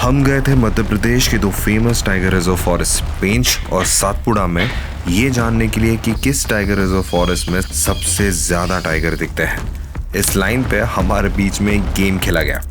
हम गए थे मध्य प्रदेश के दो फेमस टाइगर रिजर्व फॉरेस्ट पेंच और सातपुड़ा में ये जानने के लिए कि किस टाइगर रिजर्व फॉरेस्ट में सबसे ज्यादा टाइगर दिखते हैं। इस लाइन पे हमारे बीच में एक गेम खेला गया।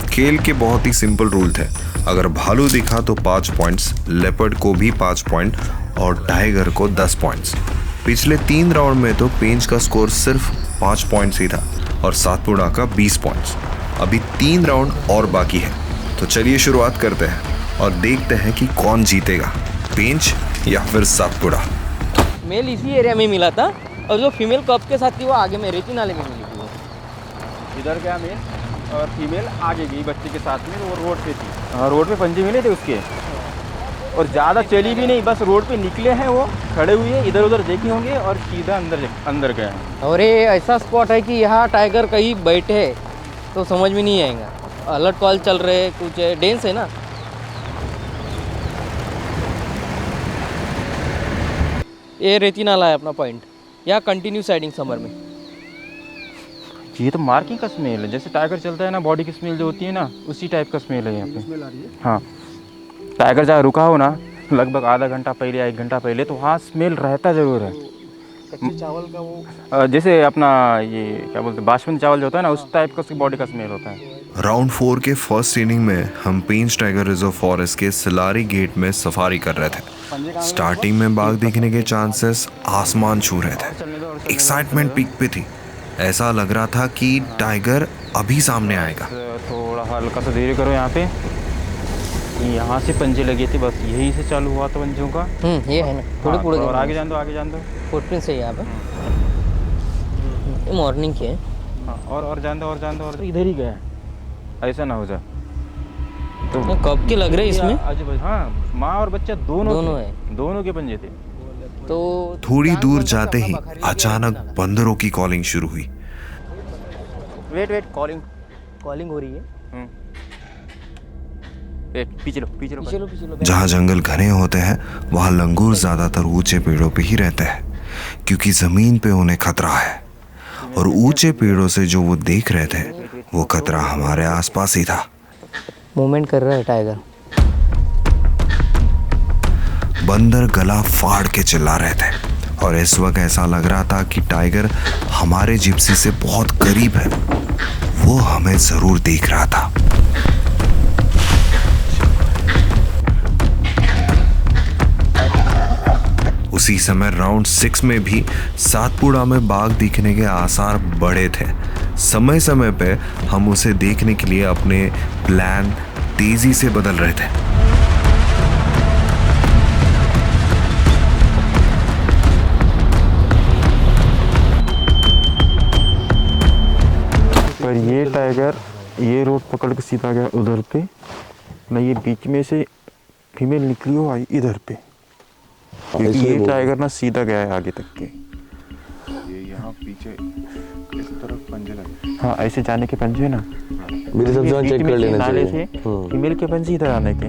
खेल के बहुत ही सिंपल रूल थे। अगर भालू दिखा तो 5 पॉइंट्स, लेपर्ड को भी 5 पॉइंट और टाइगर को 10 पॉइंट्स। पिछले 3 राउंड में तो पेंच का स्कोर सिर्फ 5 पॉइंट्स ही था और सातपुड़ा का 20 पॉइंट्स। अभी 3 राउंड और बाकी है, तो चलिए शुरुआत करते हैं और देखते हैं कि कौन जीतेगा, पेंच या फिर सातपुड़ा। मेल इसी एरिया में मिला था और जो फीमेल कप के साथ थी वो आगे में रेती नाले में मिली थी। वो इधर गया मेल और फीमेल आगे गई बच्चे के साथ में, वो रोड पे थी। हाँ, रोड पे पंजे मिले थे उसके और ज़्यादा चली भी नहीं, बस रोड पे निकले हैं, वो खड़े हुए इधर उधर देखे होंगे और सीधा अंदर गए हैं। और ये ऐसा स्पॉट है कि यहाँ टाइगर कहीं बैठे तो समझ में नहीं आएगा। अलर्ट कॉल चल रहे, कुछ डेंस है ना। ये रेती नाला है अपना पॉइंट, यहाँ कंटिन्यू साइडिंग समर में। ये तो मार्किंग का स्मेल है, जैसे टाइगर चलता है ना, बॉडी की स्मेल जो होती है ना, उसी टाइप का स्मेल है यहाँ पे। हाँ, टाइगर जहाँ रुका हो ना लगभग आधा घंटा पहले या 1 घंटा पहले, तो वहाँ स्मेल रहता ज़रूर है। कच्चे चावल का वो जैसे अपना ये क्या बोलते हैं, बासमती चावल जो होता है ना, उस टाइप का उसकी बॉडी का स्मेल होता है। राउंड 4 के फर्स्ट इनिंग में हम पेंच टाइगर रिजर्व फॉरेस्ट के सिलारी गेट में सफारी कर रहे थे। स्टार्टिंग में बाघ दिखने के चांसेस आसमान छू रहे थे। एक्साइटमेंट पीक पे थी। ऐसा लग रहा था कि टाइगर अभी सामने आएगा। थोड़ा हल्का सा धीरे करो, यहाँ पे यहाँ से पंजे लगे थे, बस यही से चालू हुआ था पंजों का। ये है ना, थोड़ी पूरे और आगे जान दो फुटप्रिंट से यहाँ पे। ये मॉर्निंग की है। हाँ, और जान दो और इधर ही गया, ऐसा ना हो जाए। तो कब के लग रहे इसमें? हाँ, माँ और बच्चा दोनों है, दोनों के पंजे थे। तो थोड़ी दूर जाते ही अचानक बंदरों की कॉलिंग शुरू हुई। वेट कॉलिंग हो रही है। पीछे लो। जहाँ जंगल घने होते हैं वहाँ लंगूर ज्यादातर ऊंचे पेड़ों पे ही रहते हैं, क्योंकि जमीन पे उन्हें खतरा है। और ऊंचे पेड़ों से जो वो देख रहे थे वो खतरा हमारे आसपास ही था। मूवमेंट कर रहा है टाइगर। बंदर गला फाड़ के चिल्ला रहे थे और इस वक्त ऐसा लग रहा था कि टाइगर हमारे जिप्सी से बहुत करीब है। वो हमें जरूर देख रहा था। उसी समय राउंड 6 में भी सातपुड़ा में बाघ दिखने के आसार बड़े थे। समय समय पे हम उसे देखने के लिए अपने प्लान तेजी से बदल रहे थे। पर ये टाइगर ये रोड पकड़ के सीधा गया उधर पे ना, ये बीच में से फीमेल निकली हो आई इधर पे, क्योंकि ये टाइगर ना सीधा गया है आगे तक के। ये यहाँ पीछे इस तरफ पंजे लगे। हाँ, ऐसे जाने के पंजे है ना, मेरे सब जगह चेक कर लेना नाले से फीमेल के पंजे इधर आने के,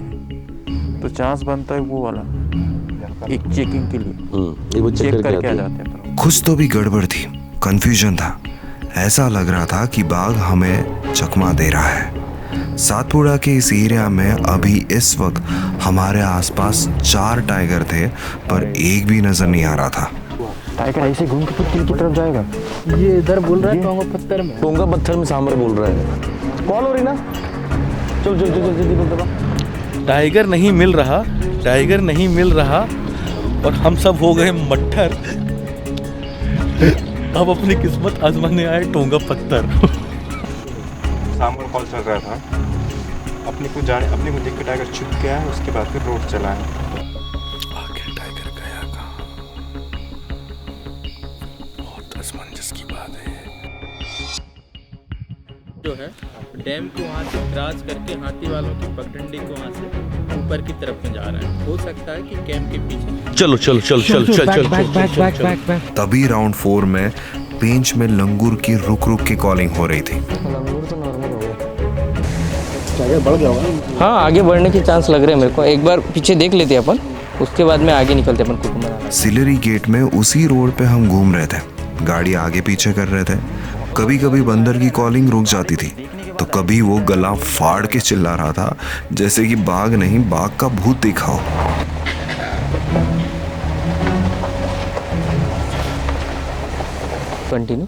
तो चांस बनता है वो वाला एक चेकिंग के लिए वो चेक करके आ जाते हैं। कुछ तो भी गड़बड़ थी, कंफ्यूजन था। ऐसा लग रहा था कि बाघ हमें चकमा दे रहा है। सातपुड़ा के इस एरिया में अभी इस वक्त हमारे आसपास 4 टाइगर थे, पर एक भी नजर नहीं आ रहा था। टाइगर ऐसे घूम के किल की तरफ जाएगा। ये इधर बोल रहा है टोंगा पत्थर में सांबर बोल रहा है। कॉल हो रही ना, चल जल्दी। टाइगर नहीं मिल रहा और हम सब हो गए मट्ठर। अब अपनी किस्मत आजमाने आए टोंगा पत्थर। सांबर कॉल चल रहा था, अपने को देख के टाइगर छुप गया है, उसके बाद फिर रोड चला है। आखिर टाइगर गया कहाँ? बहुत असमंजस की बात है। जो है डैम को वहाँ से क्रॉस करके हाथी वालों की पगडंडी को वहाँ से ऊपर की तरफ में जा रहा है। हो सकता है कि कैंप के पीछे। चल। तभी राउंड 4 में पेंच में लंगूर की रुक के कॉलिंग हो रही थी। लंगूर तो नॉर्मल हो गया, बढ़ गया होगा। हाँ, आगे बढ़ने के चांस लग रहे हैं मेरे को। एक बार पीछे देख लेते अपन, उसके बाद में आगे निकलते अपन कुटुंब। सिलेरी गेट में उसी रोड पे हम घूम रहे थे, गाड़ी आगे पीछे कर रहे थे। कभी कभी बंदर की कॉलिंग रुक जाती थी तो कभी वो गला फाड़ के चिल्ला रहा था जैसे कि बाघ नहीं बाघ का भूत दिखा हो। कंटिन्यू।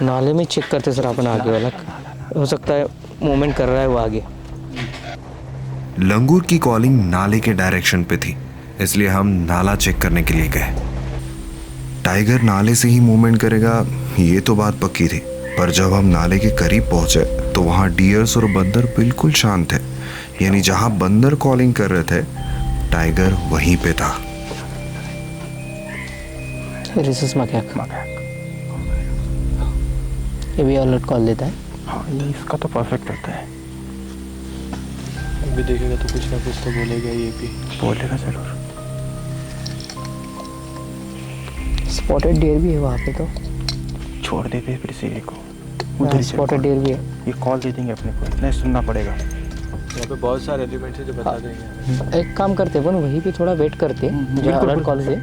नाले में चेक करते सर अपन आगे वाला, हो सकता है मूवमेंट कर रहा है वो आगे। लंगूर की कॉलिंग नाले के डायरेक्शन पे थी, इसलिए हम नाला चेक करने के लिए गए। टाइगर नाले से ही मूवमेंट करेगा ये तो बात पक्की थी, पर जब हम नाले के करीब पहुंचे तो वहां डियर्स और बंदर बिल्कुल शांत थे। यानी जहां बंदर कॉलिंग कर रहे थे टाइगर वहीं पे था। ये भी अलर्ट कॉल देता है। हाँ, ये इसका तो परफेक्ट रहता है। अभी देखेगा तो कुछ ना कुछ तो बोलेगा, ये भी बोलेगा जरूर। स्पॉटेड डियर भी है वहाँ पे, तो छोड़ देते फिर से को उधर स्पॉटेड डियर भी है। ये कॉल दे देंगे अपने को, नहीं सुनना पड़ेगा। यहाँ पे बहुत सारे एलिमेंट्स है जो बता देंगे। एक काम करते अपन वहीं पे थोड़ा वेट करते जो अलर्ट कॉल से।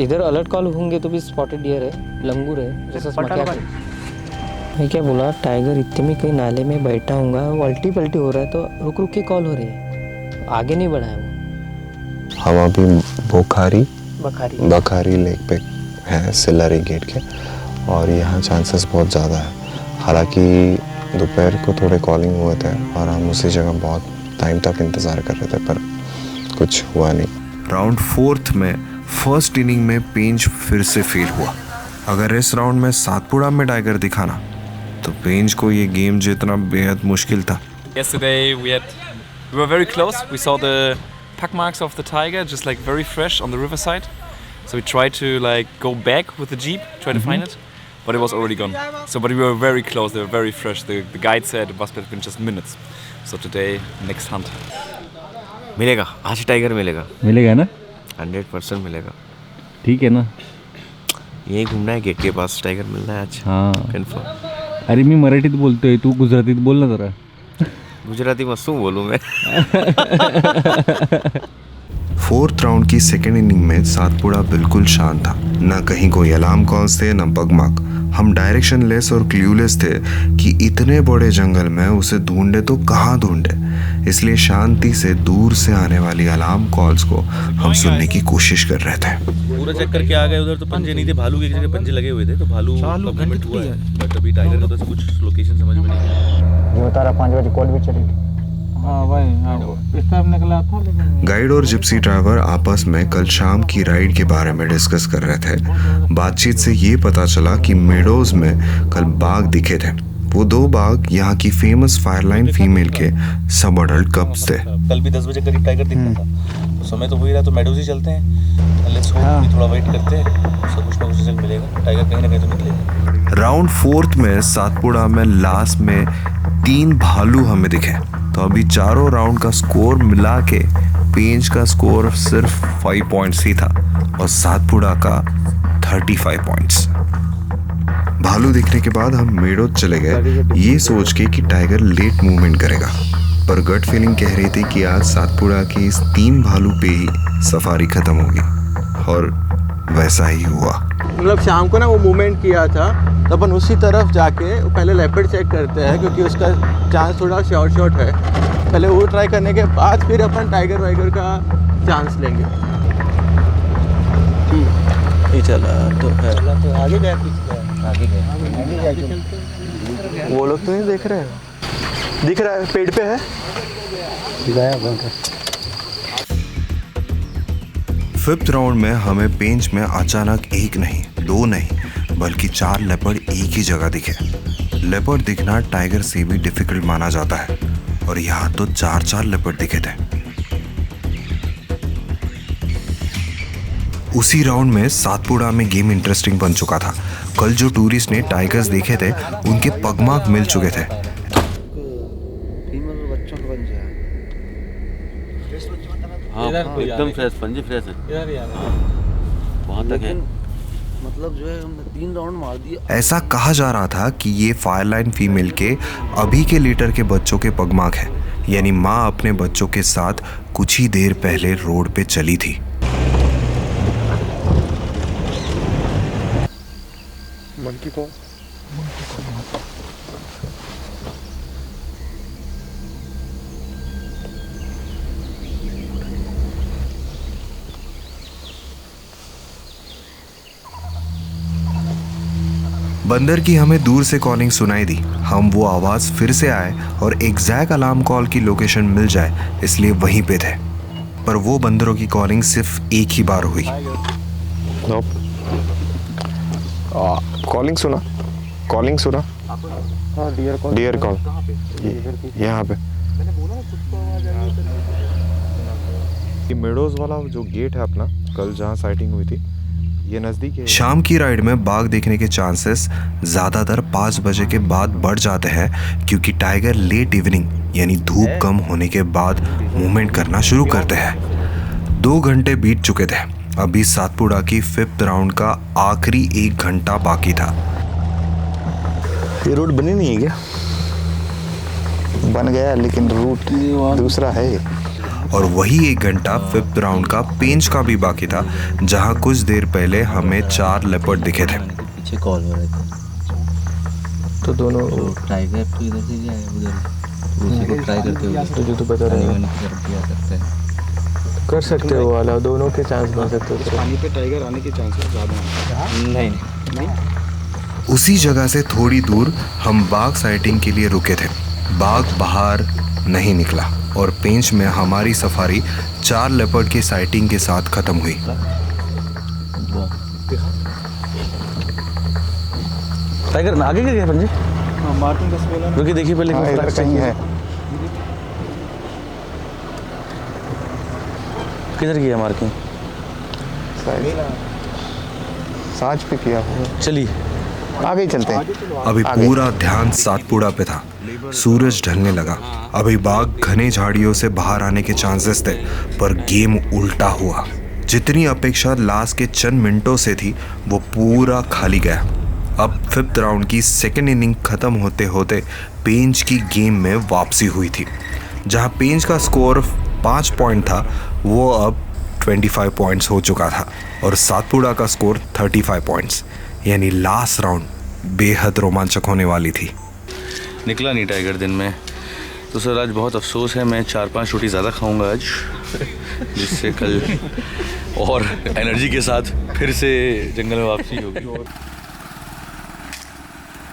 इधर अलर्ट कॉल होंगे तो भी स्पॉटेड डियर है, लंगूर है। मैं क्या बोला, टाइगर इतने में कहीं नाले में बैठा होगा, उल्टी पल्टी हो रहा है तो रुक रुक के कॉल हो रही है, आगे नहीं बढ़ा है वो। हम अभी बखारी लेक पे है, सिल्लारी गेट के, और यहाँ चांसेस बहुत ज़्यादा है। हालांकि दोपहर को थोड़े कॉलिंग हुए थे और हम उसी जगह बहुत टाइम तक इंतज़ार कर रहे थे, पर कुछ हुआ नहीं। राउंड 4 में फर्स्ट इनिंग में पेंच फिर से फेल हुआ। अगर इस राउंड में सातपुड़ा में टाइगर दिखाना तो पेंच को ये गेम जीतना बेहद मुश्किल था। Yesterday we were very close. We saw the pack marks of the tiger just like very fresh on the riverside. So we tried to like go back with the jeep, try to find it, but it was already gone. But we were very close. They were very fresh. The guide said it must have been just minutes. So today, next hunt. मिलेगा आज tiger मिलेगा ना 100% मिलेगा। ठीक है ना, यही घूमना है गेट के पास, टाइगर मिलना है आज। हाँ कन्फर्म। अरे मी मराठीत बोलतोय, तू गुजरातीत बोल ना जरा। गुजराती में शू बोलूँ मैं। 4th राउंड की सेकेंड इनिंग में सातपुड़ा बिल्कुल शांत था। ना कहीं कोई अलार्म कॉल्स थे, ना बगमाक। हम डायरेक्शन लेस और क्लूलेस थे कि इतने बड़े जंगल में उसे ढूंढे तो कहाँ ढूंढे। इसलिए शांति से दूर से आने वाली अलार्म कॉल्स को हम सुनने की कोशिश कर रहे थे। पूरा चेक करके आ गए, उधर तो पंजे नहीं थे, भालू की एक जगह पंजे लगे हुए थे, तो भालू मूवमेंट हुआ है, बट अभी टाइगर का तो कुछ लोकेशन समझ में नहीं आया। वो तारा 5 बजे कॉल भी चलेगी। हाँ भाई, इस टाइम निकला था लेकिन। गाइड और जिप्सी ड्राइवर आपस में कल शाम की राइड के बारे में डिस्कस कर रहे थे। बातचीत से ये पता चला कि मेडोज में कल बाघ दिखे थे। वो 2 बाघ यहाँ की फेमस फायरलाइन फीमेल के सब अडल्ट कप्स थे। कल भी 10 बजे करीब टाइगर दिखा था, तो समय तो हो ही रहा, तो मेडोज ही चलते हैं। लेट्स होप, थोड़ा वेट करते हैं, सब कुछ ना कुछ रिजल्ट मिलेगा, टाइगर कहीं ना कहीं तो निकलेगा। राउंड 4 में सातपुड़ा में लास्ट में 3 भालू हमें दिखे। तो अभी चारों राउंड का स्कोर मिला के पेंच का स्कोर सिर्फ 5 पॉइंट्स ही था और सातपुड़ा का 35 पॉइंट्स। भालू दिखने के बाद हम मेडो चले गए, ये सोच के कि टाइगर लेट मूवमेंट करेगा, पर गट फीलिंग कह रही थी कि आज सातपुड़ा की इस 3 भालू पे ही सफारी खत्म होगी, और वैसा ही हुआ। मतलब शाम को ना वो मूवमेंट किया था, तो अपन उसी तरफ जाके पहले लेपर्ड चेक करते हैं, क्योंकि उसका चांस थोड़ा शॉर्ट है। पहले वो ट्राई करने के बाद फिर अपन टाइगर वाइगर का चांस लेंगे। ये चला तो है, तो आगे गया, आगे गया। वो लोग तो नहीं देख रहे हैं, दिख रहा है पेड़ पे है। फिफ्थ राउंड में हमें पेंच में अचानक 1 नहीं 2 नहीं बल्कि 4 लेपर्ड एक ही जगह दिखे। लेपर्ड दिखना टाइगर से भी डिफिकल्ट माना जाता है, और यहाँ तो 4 लेपर्ड दिखे थे। उसी राउंड में सातपुड़ा में गेम इंटरेस्टिंग बन चुका था। कल जो टूरिस्ट ने टाइगर्स देखे थे उनके पगमार्क मिल चुके थे। हाँ, एकदम फ्रेश, पंजे फ्रेश है, वहाँ तक है। मतलब जो है हमने 3 राउंड मार दिया। ऐसा कहा जा रहा था कि ये फायरलाइन फीमेल के अभी के लीटर के बच्चों के पगमार्क है, यानी माँ अपने बच्चों के साथ कुछ ही देर पहले रोड पे चली थी। Monkey call. बंदर की हमें दूर से कॉलिंग सुनाई दी। हम वो आवाज़ फिर से आए और एग्जैक्ट अलार्म कॉल की लोकेशन मिल जाए इसलिए वहीं पे थे, पर वो बंदरों की कॉलिंग सिर्फ एक ही बार हुई। कॉलिंग सुना, कॉलिंग सुना। हाँ, डियर कॉल यहाँ पे। ये मेडोज वाला जो गेट है अपना, कल जहाँ साइटिंग हुई थी, ये नज़दीक है। शाम की राइड में बाघ देखने के चांसेस ज़्यादातर 5 बजे के बाद बढ़ जाते हैं, क्योंकि टाइगर लेट इवनिंग यानी धूप कम होने के बाद मूवमेंट करना शुरू करते हैं। 2 घंटे बीत चुके थे। अभी सातपुड़ा की 5th राउंड का आखिरी 1 घंटा बाकी था। ये रूट बनी नहीं है क्या? बन गया लेकिन रूट दूसरा है। और वही 1 घंटा 5th राउंड का पेंच का भी बाकी था, जहां कुछ देर पहले हमें 4 लेपर्ड दिखे थे। पीछे कॉल हो रहे थे तो दोनों टाइगर तो इधर से जाए उधर उसी को ट्राई करते हुए तुझे तो पता नहीं करते हैं। कर सकते हो वाला, दोनों के चांस बन सकते हो। पानी पे टाइगर आने के चांसेस ज़्यादा हैं। नहीं उसी जगह से थोड़ी दूर हम बाघ साइटिंग के लिए रुके थे। बाघ बाहर नहीं निकला और पेंच में हमारी सफारी 4 लेपर्ड की साइटिंग के साथ खत्म हुई। टाइगर आगे गिर गया पंजे। हाँ, मार्किंग का बोला। रुकी देखिए पहले इधर कहीं है। किधर किया मार्किंग? सांच पे किया हुआ। चलिए आगे चलते हैं। अभी पूरा ध्यान सातपुड़ा पे था। सूरज ढलने लगा। अभी बाघ घने झाड़ियों से बाहर आने के चांसेस थे, पर गेम उल्टा हुआ। जितनी अपेक्षा लास्ट के चंद मिनटों से थी, वो पूरा खाली गया। अब 5th राउंड की 2nd इनिंग खत्म होते होते पेंच की गेम में वापसी हुई थी। जहां पेंच का स्कोर 5 पॉइंट था, वो अब 25 पॉइंट्स हो चुका था और सातपुड़ा का स्कोर 35 पॉइंट्स। यानी लास्ट राउंड बेहद रोमांचक होने वाली थी। निकला नहीं टाइगर दिन में, तो सर आज बहुत अफसोस है। मैं 4-5 रोटी ज़्यादा खाऊंगा आज, जिससे कल और एनर्जी के साथ फिर से जंगल में वापसी होगी।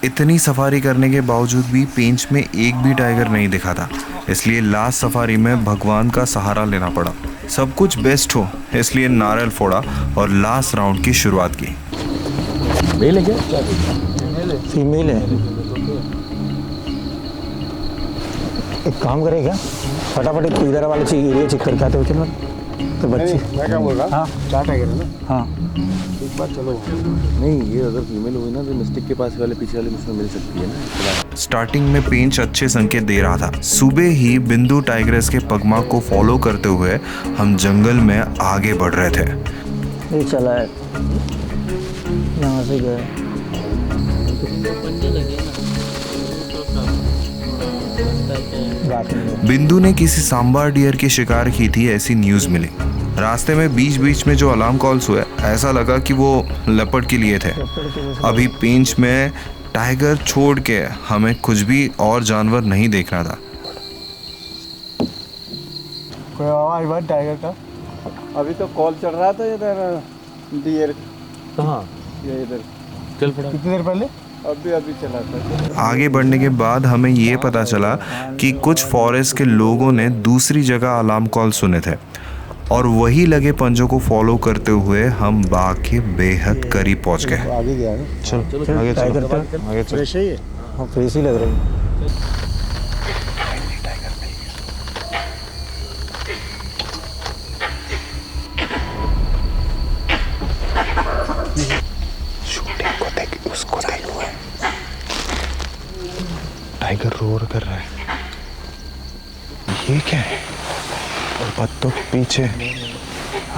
इतनी सफारी करने के बावजूद भी पेंच में एक भी टाइगर नहीं दिखा था, इसलिए लास्ट सफारी में भगवान का सहारा लेना पड़ा। सब कुछ बेस्ट हो इसलिए नारियल फोड़ा और लास्ट राउंड की शुरुआत की। मेल है क्या? फीमेल है। एक काम करेगा, फटाफट एक इधर वाले एरिया चेक करके आते हो। चलो तो बच्चे मैं क्या बोल रहा? हाँ 4 टाइगर है ना? हाँ एक बार चलो। नहीं, ये अगर फीमेल हुई ना तो मिस्टेक के पास वाले पीछे वाले में मिल सकती है ना। स्टार्टिंग में पेंच अच्छे संकेत दे रहा था। सुबह ही बिंदु टाइग्रेस के पगमा को फॉलो करते हुए हम जंगल में आगे बढ़ रहे थे। ये चला है, यहाँ से गया। बिंदु ने किसी सांबर डियर की शिकार की थी ऐसी न्यूज़ मिली। रास्ते में बीच बीच में जो अलार्म कॉल्स हुए, ऐसा लगा कि वो लेपर्ड के लिए थे। अभी पेंच में टाइगर छोड़ के हमें कुछ भी और जानवर नहीं देखना था। कोई आवाज बात टाइगर का? अभी तो कॉल चल रहा था इधर डियर। कहाँ? ये इधर चल पड़ा। कितनी देर पहले? अभी चला था। आगे बढ़ने के बाद हमें ये पता चला कि कुछ फॉरेस्ट के लोगों ने दूसरी जगह अलार्म कॉल सुने थे और वही लगे पंजों को फॉलो करते हुए हम बाघ के बेहद करीब पहुंच गए। आगे गया है। चल आगे टाइगर पे आगे चल। फ्रेश है ये? हाँ फ्रेश ही लग रही है। टाइगर रोर कर रहा है। ये क्या है? और पत्तों के पीछे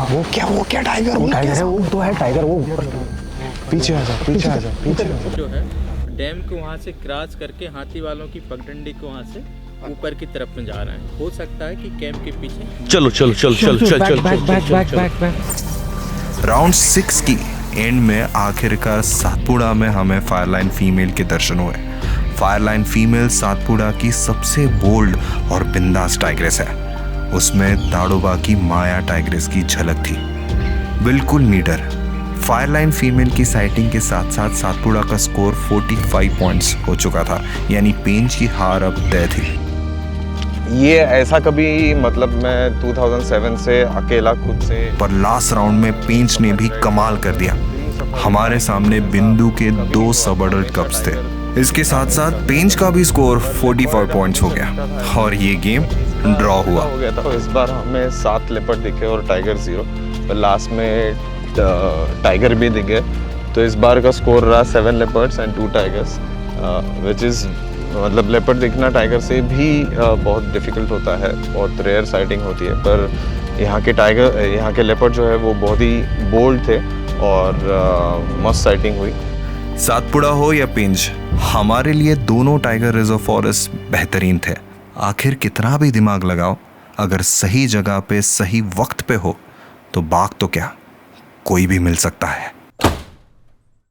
वो क्या टाइगर? वो टाइगर है, वो तो है टाइगर। वो पीछे आ जा, पीछे आ जा, पीछे आ जा। जो है डैम को वहाँ से क्रॉस करके हाथी वालों की पगडंडी को वहाँ से ऊपर की तरफ में जा रहे हैं। हो सकता है कि कैंप के पीछे। चलो चल चल चल चल चल राउंड 6 की एंड में आखिरकार सातपुड़ा में हमें फायरलाइन फीमेल के दर्शन हुए। फायरलाइन फीमेल सातपुड़ा की सबसे बोल्ड और बिंदास टाइग्रेस है। उसमें ताड़ोबा की माया टाइग्रेस की झलक थी, बिल्कुल नीडर। फायरलाइन फीमेल की साइटिंग के साथ साथ सातपुड़ा का स्कोर 45 पॉइंट्स हो चुका था, यानी पेंच की हार अब तय थी। ये ऐसा कभी मतलब मैं 2007 से अकेला खुद से, पर लास्ट राउंड में पेंच ने भी कमाल कर दिया। हमारे सामने बिंदु के 2 सब एडल्ट कप्स थे। इसके साथ साथ पेंच का भी स्कोर 45 पॉइंट्स हो गया और ये गेम ड्रॉ हुआ। हो गया था। इस बार हमें 7 लेपर्ड दिखे और टाइगर 0, पर लास्ट में टाइगर भी दिखे। तो इस बार का स्कोर रहा 7 leopards and 2 tigers, which is मतलब लेपर्ड दिखना टाइगर से भी बहुत डिफ़िकल्ट होता है, बहुत रेयर साइटिंग होती है। पर यहाँ के लेपर्ड जो है वो बहुत ही बोल्ड थे और मस्त साइटिंग हुई। सातपुड़ा हो या पेंच, हमारे लिए दोनों टाइगर रिजर्व फॉरेस्ट बेहतरीन थे। आखिर कितना भी दिमाग लगाओ, अगर सही जगह पे सही वक्त पे हो तो बाघ तो क्या, कोई भी मिल सकता है।